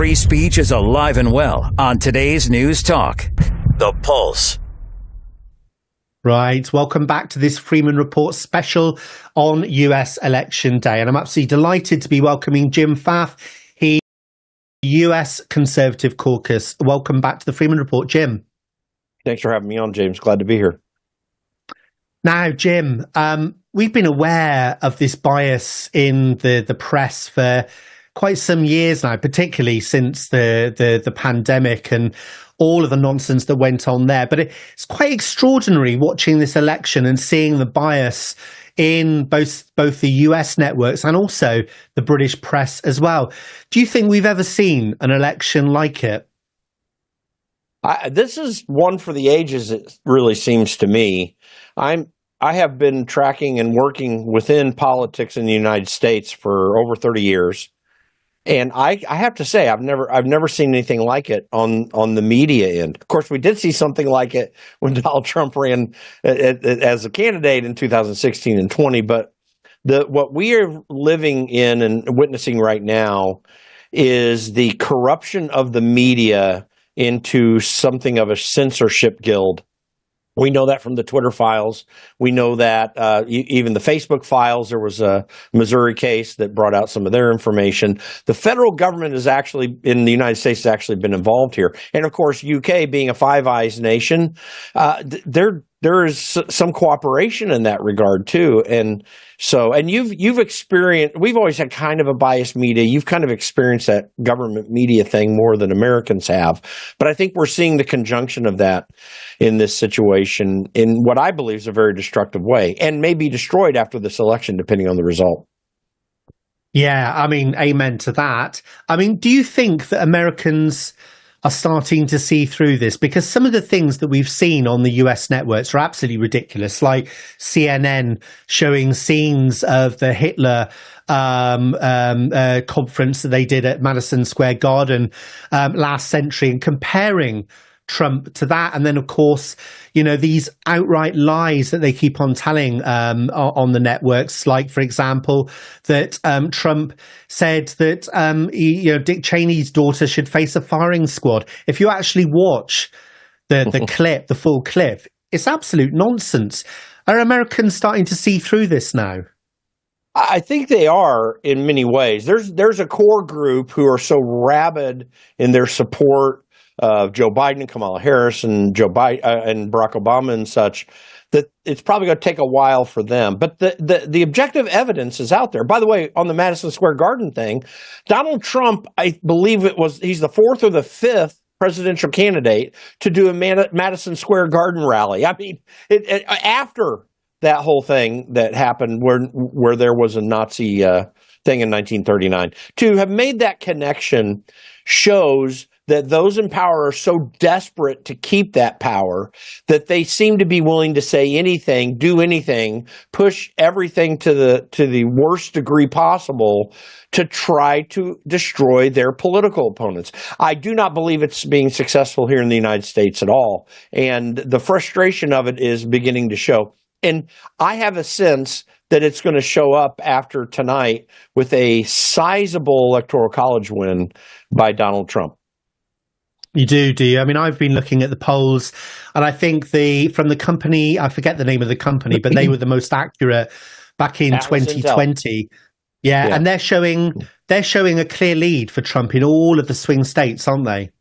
Free speech is alive and well on today's News Talk, The Pulse. Right. Welcome back to this Freeman Report special on US Election Day. And I'm absolutely delighted to be welcoming Jim Pfaff. He US Conservative Caucus. Welcome back to the Freeman Report, Jim. Thanks for having me on, James. Glad to be here. Now, Jim, we've been aware of this bias in the press for quite some years now, particularly since the pandemic and all of the nonsense that went on there. But it's quite extraordinary watching this election and seeing the bias in both the US networks and also the British press as well. Do you think we've ever seen an election like it? This is one for the ages, it really seems to me. I have been tracking and working within politics in the United States for over 30 years. And I have to say, I've never seen anything like it on the media end. Of course, we did see something like it when Donald Trump ran as a candidate in 2016 and 20. But what we are living in and witnessing right now is the corruption of the media into something of a censorship guild. We know that from the Twitter files. We know that even the Facebook files, there was a Missouri case that brought out some of their information. The federal government is actually, in the United States, has actually been involved here. And of course, UK being a Five Eyes nation, there is some cooperation in that regard too. And you've experienced, we've always had kind of a biased media. You've kind of experienced that government media thing more than Americans have. But I think we're seeing the conjunction of that in this situation in what I believe is a very destructive way and may be destroyed after this election, depending on the result. Yeah, I mean, amen to that. I mean, do you think that Americans are starting to see through this? Because some of the things that we've seen on the US networks are absolutely ridiculous, like CNN showing scenes of the Hitler conference that they did at Madison Square Garden last century and comparing Trump to that. And then, of course, you know, these outright lies that they keep on telling on the networks, like, for example, that Trump said that Dick Cheney's daughter should face a firing squad. If you actually watch the clip, the full clip, it's absolute nonsense. Are Americans starting to see through this now? I think they are in many ways. There's a core group who are so rabid in their support of Joe Biden and Kamala Harris and Joe Biden and Barack Obama and such, that it's probably going to take a while for them. But the objective evidence is out there. By the way, on the Madison Square Garden thing, Donald Trump, I believe he's the fourth or the fifth presidential candidate to do a Madison Square Garden rally. I mean, after that whole thing that happened where there was a Nazi thing in 1939, to have made that connection shows that those in power are so desperate to keep that power that they seem to be willing to say anything, do anything, push everything to the worst degree possible to try to destroy their political opponents. I do not believe it's being successful here in the United States at all. And the frustration of it is beginning to show. And I have a sense that it's going to show up after tonight with a sizable electoral college win by Donald Trump. You do you? I mean, I've been looking at the polls, and I think from the company, I forget the name of the company, but they were the most accurate back in 2020. Yeah, and they're showing a clear lead for Trump in all of the swing states, aren't they?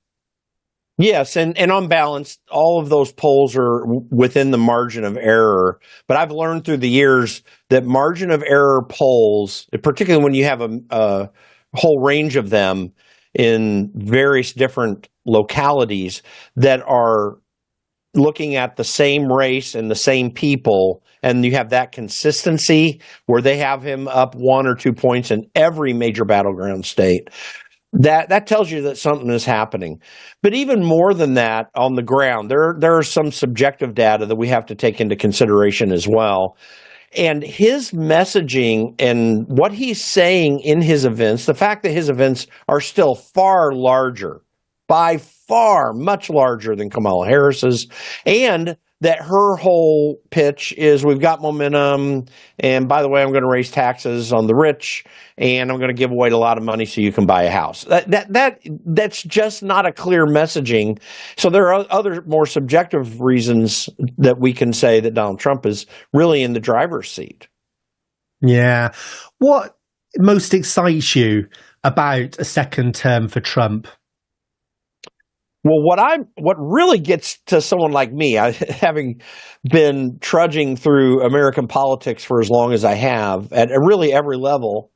Yes, and on balance, all of those polls are within the margin of error. But I've learned through the years that margin of error polls, particularly when you have a whole range of them in various different localities that are looking at the same race and the same people, and you have that consistency where they have him up 1 or 2 points in every major battleground state, that tells you that something is happening. But even more than that, on the ground, there are some subjective data that we have to take into consideration as well. And his messaging and what he's saying in his events, the fact that his events are still far larger, by far much larger than Kamala Harris's, and that her whole pitch is we've got momentum, and by the way, I'm going to raise taxes on the rich, and I'm going to give away a lot of money so you can buy a house. That's just not a clear messaging. So there are other more subjective reasons that we can say that Donald Trump is really in the driver's seat. Yeah. What most excites you about a second term for Trump? Well, what really gets to someone like me, having been trudging through American politics for as long as I have, at really every level,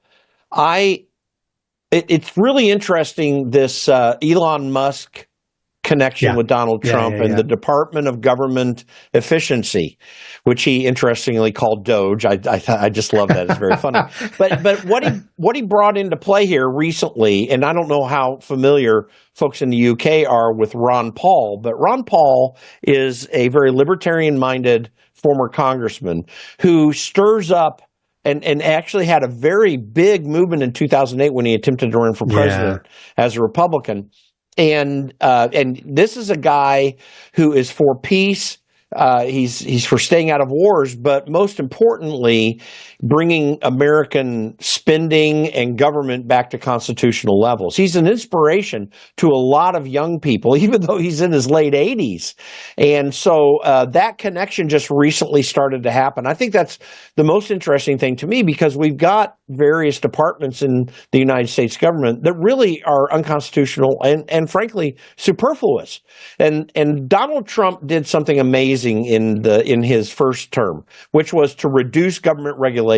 it's really interesting, this Elon Musk connection with Donald Trump and the Department of Government Efficiency, which he interestingly called Doge. I just love that. It's very funny. But what he brought into play here recently, and I don't know how familiar folks in the UK are with Ron Paul, but Ron Paul is a very libertarian-minded former congressman who stirs up and actually had a very big movement in 2008 when he attempted to run for president as a Republican. And this is a guy who is for peace. He's for staying out of wars, but most importantly, bringing American spending and government back to constitutional levels. He's an inspiration to a lot of young people, even though he's in his late 80s. And so that connection just recently started to happen. I think that's the most interesting thing to me, because we've got various departments in the United States government that really are unconstitutional and frankly superfluous. And Donald Trump did something amazing in his first term, which was to reduce government regulation.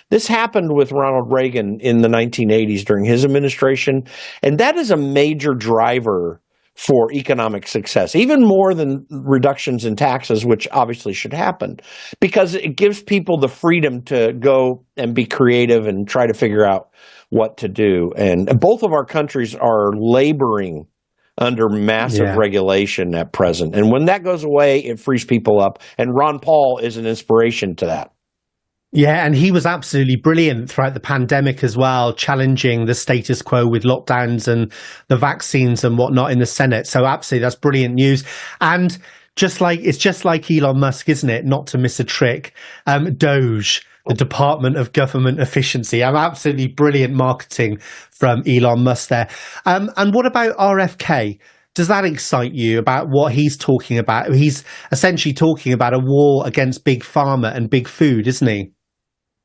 This happened with Ronald Reagan in the 1980s during his administration, and that is a major driver for economic success, even more than reductions in taxes, which obviously should happen, because it gives people the freedom to go and be creative and try to figure out what to do. And both of our countries are laboring under massive regulation at present. And when that goes away, it frees people up. And Ron Paul is an inspiration to that. Yeah, and he was absolutely brilliant throughout the pandemic as well, challenging the status quo with lockdowns and the vaccines and whatnot in the Senate. So absolutely, that's brilliant news. And it's just like Elon Musk, isn't it? Not to miss a trick. Doge, the Department of Government Efficiency. Absolutely brilliant marketing from Elon Musk there. And what about RFK? Does that excite you about what he's talking about? He's essentially talking about a war against big pharma and big food, isn't he?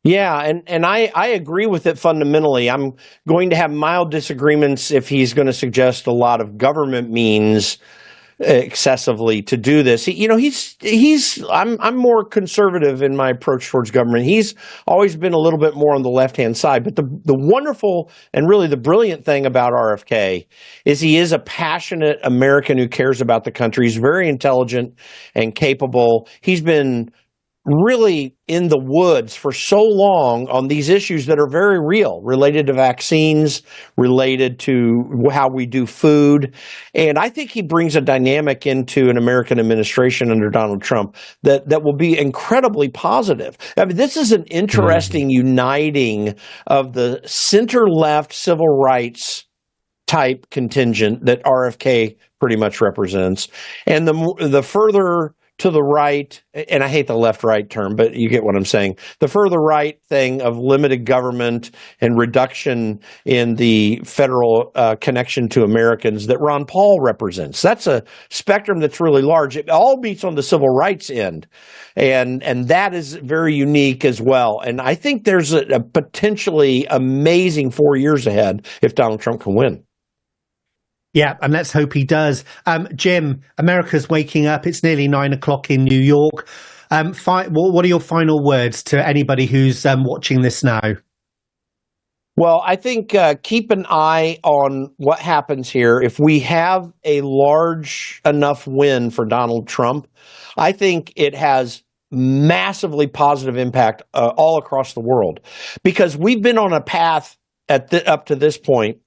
Yeah, and I agree with it fundamentally. I'm going to have mild disagreements if he's going to suggest a lot of government means excessively to do this. I'm more conservative in my approach towards government. He's always been a little bit more on the left-hand side. But the wonderful and really the brilliant thing about RFK is he is a passionate American who cares about the country. He's very intelligent and capable. He's been really in the woods for so long on these issues that are very real, related to vaccines, related to how we do food. And I think he brings a dynamic into an American administration under Donald Trump that will be incredibly positive. I mean, this is an interesting uniting of the center-left civil rights type contingent that RFK pretty much represents. And the further to the right, and I hate the left-right term, but you get what I'm saying, the further right thing of limited government and reduction in the federal connection to Americans that Ron Paul represents. That's a spectrum that's really large. It all beats on the civil rights end, and that is very unique as well. And I think there's a potentially amazing 4 years ahead if Donald Trump can win. Yeah, and let's hope he does. Jim, America's waking up. It's nearly 9 o'clock in New York. What are your final words to anybody who's watching this now? Well, I think keep an eye on what happens here. If we have a large enough win for Donald Trump, I think it has massively positive impact all across the world, because we've been on a path up to this point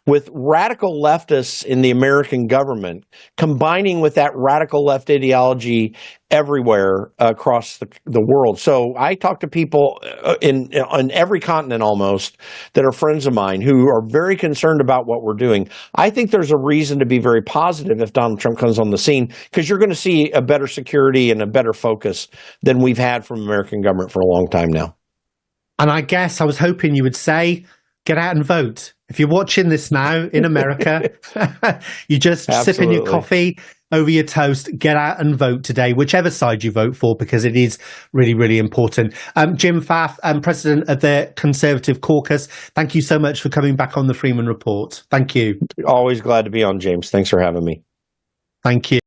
with radical leftists in the American government combining with that radical left ideology everywhere across the world. So I talk to people on every continent almost that are friends of mine who are very concerned about what we're doing. I think there's a reason to be very positive if Donald Trump comes on the scene, because you're going to see a better security and a better focus than we've had from American government for a long time now. And I guess I was hoping you would say, get out and vote. If you're watching this now in America, you just sipping your coffee over your toast, get out and vote today, whichever side you vote for, because it is really, really important. Jim Pfaff, President of the Conservative Caucus, thank you so much for coming back on the Freeman Report. Thank you. Always glad to be on, James. Thanks for having me. Thank you.